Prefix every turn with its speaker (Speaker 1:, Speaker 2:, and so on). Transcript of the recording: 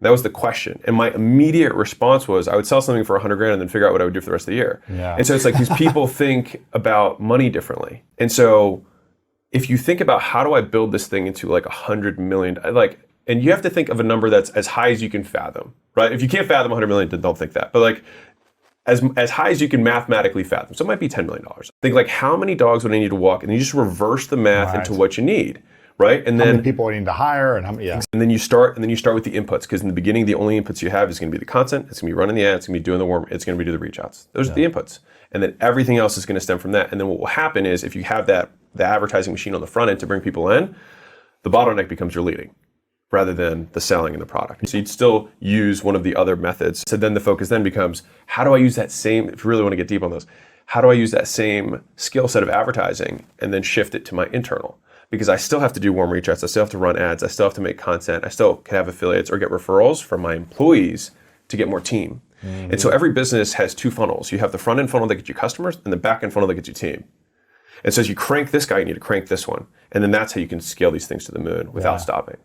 Speaker 1: That was the question. And my immediate response was I would sell something for 100 grand and then figure out what I would do for the rest of the year.
Speaker 2: Yeah.
Speaker 1: And so it's like these people think about money differently. And so if you think about how do I build this thing into like 100 million, and you have to think of a number that's as high as you can fathom, right? If you can't fathom 100 million, then don't think that. But like as high as you can mathematically fathom. So it might be $10 million. Think like how many dogs would I need to walk? And then you just reverse the math into what you need. Right, and
Speaker 2: how
Speaker 1: then
Speaker 2: many people I need to hire, and how many? Yeah,
Speaker 1: and then you start with the inputs, because in the beginning the only inputs you have is going to be the content, it's going to be running the ads, it's going to be doing the warm, it's going to be doing the reach outs. Those are the inputs, and then everything else is going to stem from that. And then what will happen is if you have the advertising machine on the front end to bring people in, the bottleneck becomes your leading, rather than the selling and the product. So you'd still use one of the other methods. So then the focus then becomes how do I use that same? If you really want to get deep on those, how do I use that same skill set of advertising and then shift it to my internal? Because I still have to do warm reach outs, I still have to run ads, I still have to make content, I still can have affiliates or get referrals from my employees to get more team. Mm-hmm. And so every business has two funnels. You have the front end funnel that gets you customers and the back end funnel that gets you team. And so as you crank this guy, you need to crank this one. And then that's how you can scale these things to the moon without stopping.